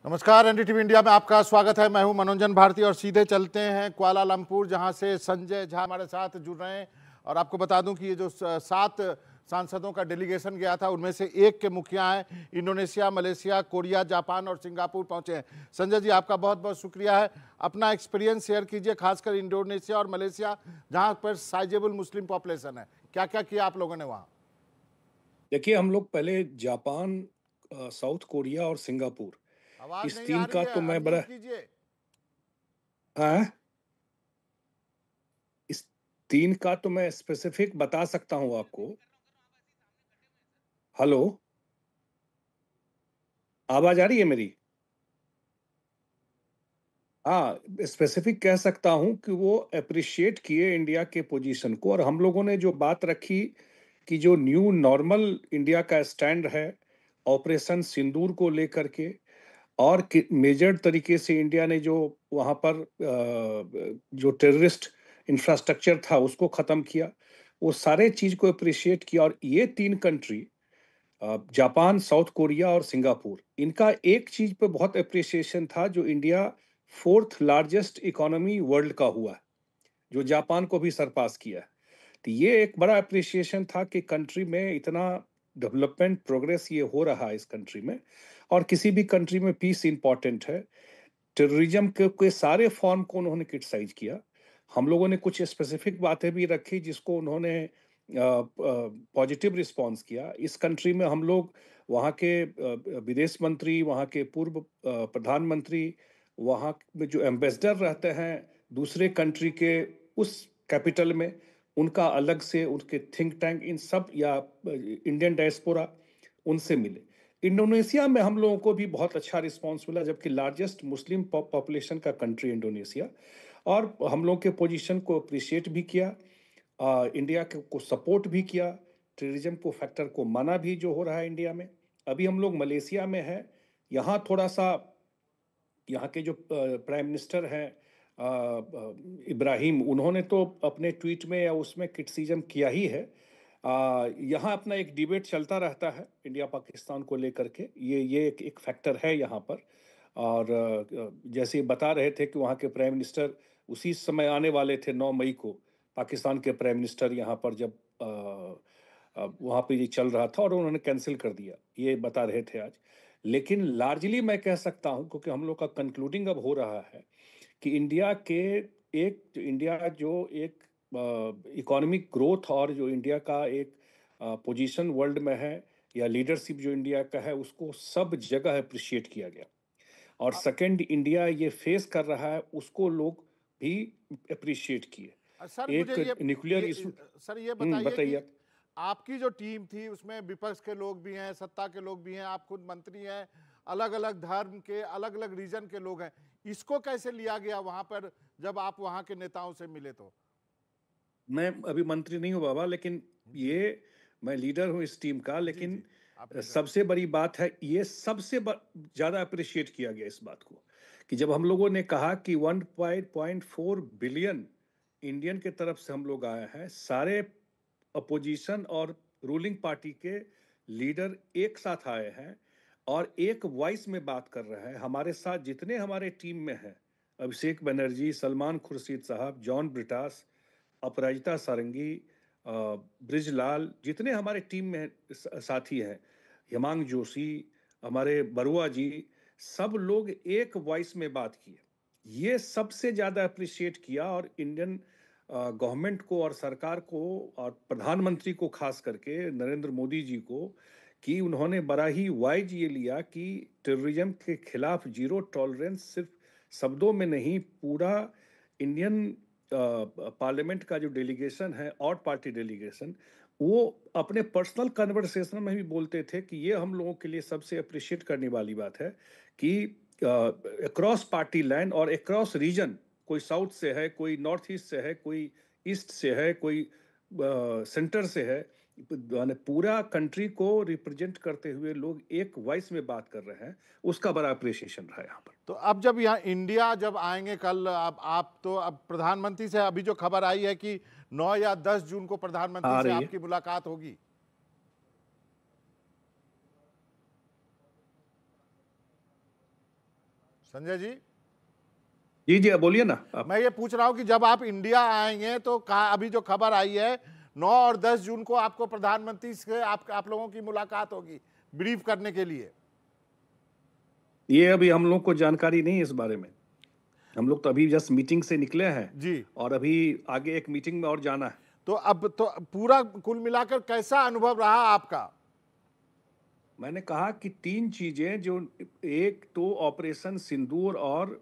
नमस्कार, NDTV India में आपका स्वागत है। मैं हूं मनोरंजन भारती और सीधे चलते हैं कुआलालंपुर, जहां से संजय झा हमारे साथ जुड़ रहे हैं। और आपको बता दूं कि ये जो 7 सांसदों का डेलीगेशन गया था, उनमें से एक के मुखिया हैं इंडोनेशिया, मलेशिया, कोरिया, जापान और सिंगापुर पहुंचे हैं। संजय जी, आपका बहुत बहुत शुक्रिया है। अपना एक्सपीरियंस शेयर कीजिए, खासकर इंडोनेशिया और मलेशिया, जहाँ पर साइजेबल मुस्लिम पॉपुलेशन है। क्या क्या किया आप लोगों ने वहाँ? देखिए, हम लोग पहले जापान, साउथ कोरिया और सिंगापुर, आवाज इस नहीं आ 3 रही का है, तो मैं बड़ा अनम्यूट कीजिए। हाँ, इस 3 का तो मैं स्पेसिफिक बता सकता हूँ आपको। हेलो, आवाज़ आ रही है मेरी? हाँ, स्पेसिफिक कह सकता हूँ कि वो एप्रिशिएट किए इंडिया के पोजीशन को, और हम लोगों ने जो बात रखी कि जो न्यू नॉर्मल इंडिया का स्टैंड है, ऑपरेशन सिंदूर को लेकर के, और मेजर तरीके से इंडिया ने जो वहाँ पर जो टेररिस्ट इंफ्रास्ट्रक्चर था उसको ख़त्म किया, वो सारे चीज़ को अप्रिशिएट किया। और ये 3 कंट्री, जापान, साउथ कोरिया और सिंगापुर, इनका एक चीज़ पे बहुत अप्रिसिएशन था, जो India 4th largest economy world का हुआ है, जो जापान को भी सरपास किया है। तो ये एक बड़ा अप्रिसिएशन था कि कंट्री में इतना डेवलपमेंट प्रोग्रेस ये हो रहा है इस कंट्री में। और किसी भी कंट्री में पीस इंपॉर्टेंट है। टेररिज्म के सारे फॉर्म को उन्होंने क्रिटिसाइज किया। हम लोगों ने कुछ स्पेसिफिक बातें भी रखी जिसको उन्होंने पॉजिटिव रिस्पांस किया। इस कंट्री में हम लोग वहाँ के विदेश मंत्री, वहाँ के पूर्व प्रधानमंत्री, वहाँ में जो एम्बेसडर रहते हैं दूसरे कंट्री के उस कैपिटल में, उनका अलग से उनके थिंक टैंक इन सब, या इंडियन डायस्पोरा, उनसे मिले। इंडोनेशिया में हम लोगों को भी बहुत अच्छा रिस्पांस मिला, जबकि लार्जेस्ट मुस्लिम पॉपुलेशन का कंट्री इंडोनेशिया, और हम लोग के पोजीशन को अप्रिशिएट भी किया, इंडिया को सपोर्ट भी किया, टेररिज्म को फैक्टर को माना भी जो हो रहा है इंडिया में। अभी हम लोग मलेशिया में हैं। यहाँ थोड़ा सा, यहाँ के जो प्राइम मिनिस्टर हैं इब्राहिम, उन्होंने तो अपने ट्वीट में या उसमें क्रिटिसिज्म किया ही है। यहाँ अपना एक डिबेट चलता रहता है इंडिया पाकिस्तान को लेकर के, ये एक फैक्टर है यहाँ पर। और जैसे बता रहे थे कि वहाँ के प्राइम मिनिस्टर उसी समय आने वाले थे 9 मई को, पाकिस्तान के प्राइम मिनिस्टर यहाँ पर जब वहाँ पे ये चल रहा था, और उन्होंने कैंसिल कर दिया, ये बता रहे थे आज। लेकिन लार्जली मैं कह सकता हूँ, क्योंकि हम लोग का कंक्लूडिंग अब हो रहा है, कि इंडिया जो एक इकोनॉमिक ग्रोथ और जो इंडिया का एक पोजीशन वर्ल्ड में है, या लीडरशिप जो इंडिया का है, उसको सब जगह अप्रिशिएट किया गया। और सेकंड, इंडिया ये फेस कर रहा है, उसको लोग भी अप्रिशिएट किए। सर मुझे एक न्यूक्लियर इशू। सर ये बताइए कि बताइए। आपकी जो टीम थी उसमें विपक्ष के लोग भी हैं, सत्ता के लोग भी हैं, आप खुद मंत्री हैं, अलग अलग धर्म के, अलग अलग रीजन के लोग हैं। इसको कैसे लिया गया वहां पर जब आप वहां के नेताओं से मिले तो? मैं अभी मंत्री नहीं हूँ बाबा, लेकिन जी ये मैं लीडर हूँ इस टीम का। जी लेकिन जी, आप लीडर हैं। सबसे बड़ी बात है, ये ज़्यादा अप्रिशिएट किया गया इस बात को, कि जब हम लोगों ने कहा कि 1.4 बिलियन इंडियन के तरफ से हम लोग आए हैं, सारे अपोजिशन और रूलिंग पार्टी के लीडर एक साथ आए हैं और एक वॉइस में बात कर रहे हैं। हमारे साथ जितने हमारे टीम में हैं, अभिषेक बनर्जी, सलमान खुर्शीद साहब, जॉन ब्रिटास, अपराजिता सारंगी, ब्रिजलाल, जितने हमारे टीम में साथी हैं, हिमांग जोशी, हमारे बरुआ जी, सब लोग एक वॉइस में बात किए। ये सबसे ज़्यादा अप्रिशिएट किया, और इंडियन गवर्नमेंट को और सरकार को और प्रधानमंत्री को, खास करके नरेंद्र मोदी जी को, कि उन्होंने बड़ा ही वाइज ये लिया कि टेररिज्म के खिलाफ जीरो टॉलरेंस सिर्फ शब्दों में नहीं, पूरा इंडियन पार्लियामेंट का जो डेलीगेशन है, और पार्टी डेलीगेशन, वो अपने पर्सनल कन्वर्सेशन में भी बोलते थे कि ये हम लोगों के लिए सबसे अप्रिशिएट करने वाली बात है कि अक्रॉस पार्टी लाइन और अक्रॉस रीजन, कोई साउथ से है, कोई नॉर्थ ईस्ट से है, कोई ईस्ट से है, कोई सेंटर से है, माने पूरा कंट्री को रिप्रेजेंट करते हुए लोग एक वॉइस में बात कर रहे हैं। उसका बड़ा अप्रिसिएशन रहा यहाँ पर। तो अब जब यहाँ इंडिया जब आएंगे कल, आप तो अब प्रधानमंत्री से, अभी जो खबर आई है कि 9 या 10 जून को प्रधानमंत्री आ से रही है। आपकी मुलाकात होगी। संजय जी, जी जी बोलिए ना आप। मैं ये पूछ रहा हूं कि जब आप इंडिया आएंगे तो कहा, अभी जो खबर आई है 9 और 10 जून को आपको प्रधानमंत्री से आप लोगों की मुलाकात होगी ब्रीफ करने के लिए। ये अभी हम लोग को जानकारी नहीं है इस बारे में। हम लोग तो अभी जस्ट मीटिंग से निकले हैं जी, और अभी आगे एक मीटिंग में और जाना है। तो अब तो पूरा कुल मिलाकर कैसा अनुभव रहा आपका? मैंने कहा कि 3 चीजें जो, एक तो ऑपरेशन सिंदूर और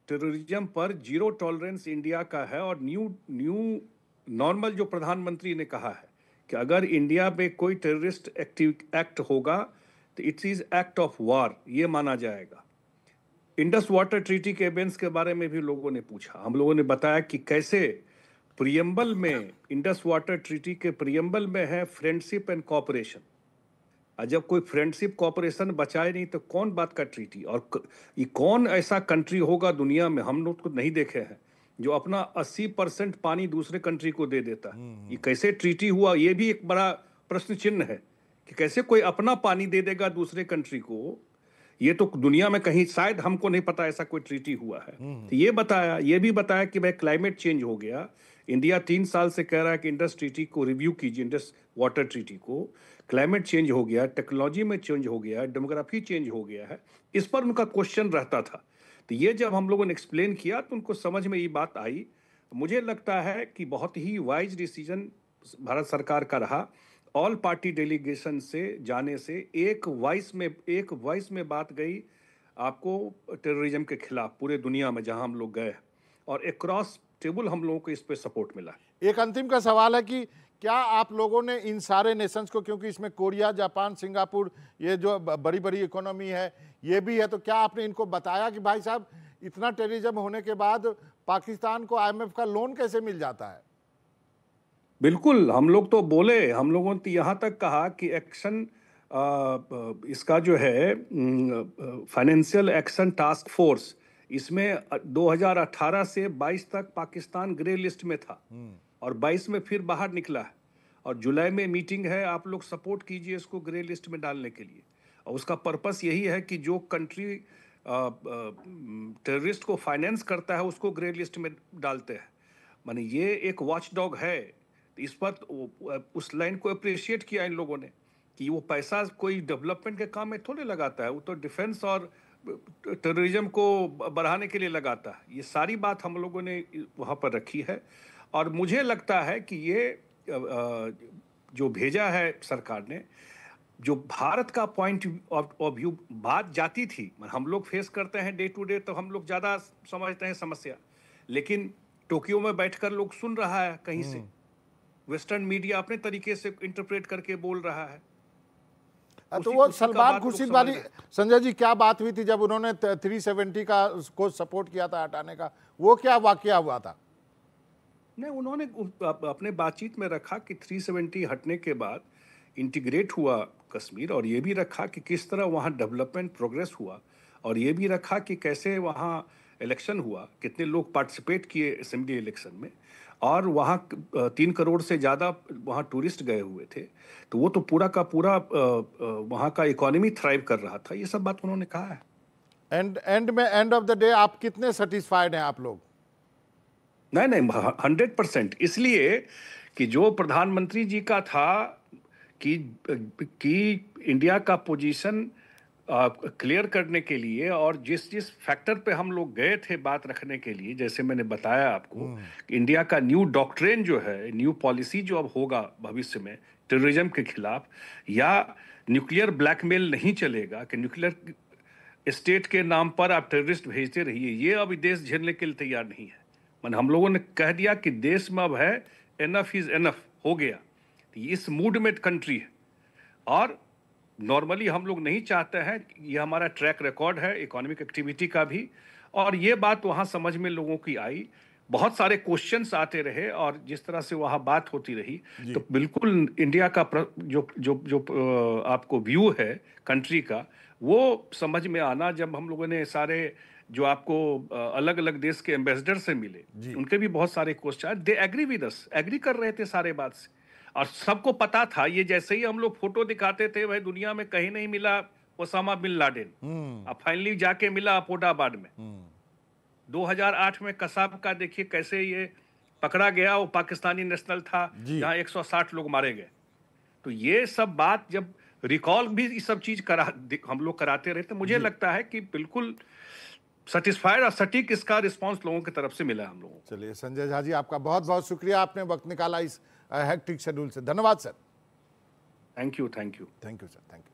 टेररिज्म पर जीरो टॉलरेंस इंडिया का है, और न्यू न्यू नॉर्मल जो प्रधानमंत्री ने कहा है कि अगर इंडिया में कोई टेररिस्ट एक्ट होगा तो it is act of war, ये माना जाएगा। इंडस वाटर ट्रीटी के बेंच के बारे में भी लोगों ने पूछा। हम लोगों ने बताया कि कैसे प्रियम्बल में, इंडस वाटर ट्रीटी के प्रियम्बल में है फ्रेंडशिप एंड कोऑपरेशन। और जब कोई फ्रेंडशिप कोऑपरेशन बचाए नहीं तो कौन बात का ट्रीटी? और ये कौन ऐसा कंट्री होगा दुनिया में, हम लोग को नहीं देखे हैं, जो अपना 80% पानी दूसरे कंट्री को दे देता है। ये कैसे ट्रीटी हुआ? ये भी एक बड़ा प्रश्न चिन्ह है कि कैसे कोई अपना पानी दे देगा दूसरे कंट्री को। ये तो दुनिया में कहीं, शायद हमको नहीं पता ऐसा कोई ट्रीटी हुआ है। तो ये बताया, ये भी बताया कि भाई क्लाइमेट चेंज हो गया। इंडिया 3 साल से कह रहा है कि इंडस ट्रीटी को रिव्यू कीजिए, इंडस वाटर ट्रीटी को। क्लाइमेट चेंज हो गया, टेक्नोलॉजी में चेंज हो गया, डेमोग्राफी चेंज हो गया है, इस पर उनका क्वेश्चन रहता था। तो ये जब हम लोगों ने एक्सप्लेन किया तो उनको समझ में ये बात आई। मुझे लगता है कि बहुत ही वाइज डिसीजन भारत सरकार का रहा। ऑल पार्टी डेलीगेशन से जाने से एक वॉइस में बात गई आपको टेररिज्म के खिलाफ पूरे दुनिया में जहां हम लोग गए, और अक्रॉस टेबल हम लोगों को इस पे सपोर्ट मिला। एक अंतिम का सवाल है कि क्या आप लोगों ने इन सारे नेशंस को, क्योंकि इसमें कोरिया, जापान, सिंगापुर, ये जो बड़ी बड़ी इकोनॉमी है ये भी है, तो क्या आपने इनको बताया कि भाई साहब इतना टेररिज्म होने के बाद पाकिस्तान को आईएमएफ का लोन कैसे मिल जाता है? बिल्कुल, हम लोग तो बोले, हम लोगों ने यहाँ तक कहा कि एक्शन, इसका जो है फाइनेंशियल एक्शन टास्क फोर्स, इसमें 2018 से 22 तक पाकिस्तान ग्रे लिस्ट में था और 22 में फिर बाहर निकला है, और जुलाई में मीटिंग है। आप लोग सपोर्ट कीजिए इसको ग्रे लिस्ट में डालने के लिए। और उसका पर्पस यही है कि जो कंट्री टेररिस्ट को फाइनेंस करता है उसको ग्रे लिस्ट में डालते हैं। माने ये एक वॉच डॉग है। इस पर उस लाइन को अप्रिशिएट किया इन लोगों ने कि वो पैसा कोई डेवलपमेंट के काम में थोड़े लगाता है, वो तो डिफेंस और टेररिज्म को बढ़ाने के लिए लगाता है। ये सारी बात हम लोगों ने वहाँ पर रखी है। और मुझे लगता है कि ये जो भेजा है सरकार ने, जो भारत का पॉइंट ऑफ व्यू बात जाती थी, हम लोग फेस करते हैं डे टू डे तो हम लोग ज़्यादा समझते हैं समस्या, लेकिन टोक्यो में बैठकर लोग सुन रहा है, कहीं से वेस्टर्न मीडिया अपने तरीके से इंटरप्रेट करके बोल रहा है। तो वो सलमान खुर्शीद वाली, संजय जी क्या बात हुई थी जब उन्होंने 370 का को सपोर्ट किया था हटाने का, वो क्या वाकया हुआ था? नहीं, उन्होंने अपने बातचीत में रखा कि 370 हटने के बाद इंटीग्रेट हुआ कश्मीर, और ये भी रखा कि किस तरह वहाँ डेवलपमेंट प्रोग्रेस हुआ, और ये भी रखा कि कैसे वहाँ इलेक्शन हुआ, कितने लोग पार्टिसिपेट किए असेंबली इलेक्शन में, और वहाँ 3 करोड़ से ज़्यादा वहाँ टूरिस्ट गए हुए थे। तो वो तो पूरा का पूरा वहाँ का इकोनॉमी थ्राइव कर रहा था। ये सब बात उन्होंने कहा है। एंड ऑफ द डे आप कितने सेटिस्फाइड हैं आप लोग? नहीं 100%, इसलिए कि जो प्रधानमंत्री जी का था कि इंडिया का पोजीशन क्लियर करने के लिए, और जिस जिस फैक्टर पे हम लोग गए थे बात रखने के लिए, जैसे मैंने बताया आपको, इंडिया का न्यू डॉक्ट्रिन जो है, न्यू पॉलिसी जो अब होगा भविष्य में टेररिज्म के खिलाफ, या न्यूक्लियर ब्लैकमेल नहीं चलेगा कि न्यूक्लियर स्टेट के नाम पर आप टेररिस्ट भेजते रहिए, ये अभी देश झेलने के लिए तैयार नहीं है। मैंने हम लोगों ने कह दिया कि देश में अब है एनफ इज एनफ, हो गया। इस मूड में कंट्री है, और नॉर्मली हम लोग नहीं चाहते हैं, ये हमारा ट्रैक रिकॉर्ड है इकोनॉमिक एक्टिविटी का भी, और ये बात वहाँ समझ में लोगों की आई। बहुत सारे क्वेश्चंस आते रहे, और जिस तरह से वहाँ बात होती रही, तो बिल्कुल इंडिया का जो आपको व्यू है कंट्री का, वो समझ में आना। जब हम लोगों ने सारे जो आपको अलग अलग देश के एम्बेसडर से मिले, उनके भी बहुत सारे question, they agree with us, agree कर रहे थे सारे बात से, और सबको पता था। ये जैसे ही हम लोग फोटो दिखाते थे, भाई दुनिया में कहीं नहीं मिला ओसामा बिन लादेन। अब फाइनली जाके मिला अपोटाबाद में। 2008 में कसाब का देखिए कैसे ये पकड़ा गया, वो पाकिस्तानी नेशनल था जहां 160 लोग मारे गए। तो ये सब बात जब रिकॉल भी ये सब चीज हम लोग कराते रहते, मुझे लगता है कि बिल्कुल सेटिस्फाइड और सटीक इसका रिस्पांस लोगों की तरफ से मिला हम लोगों को। चलिए संजय झा जी, आपका बहुत बहुत शुक्रिया, आपने वक्त निकाला इस हेक्टिक शेड्यूल से। धन्यवाद sir. Thank you. Thank you sir, thank you.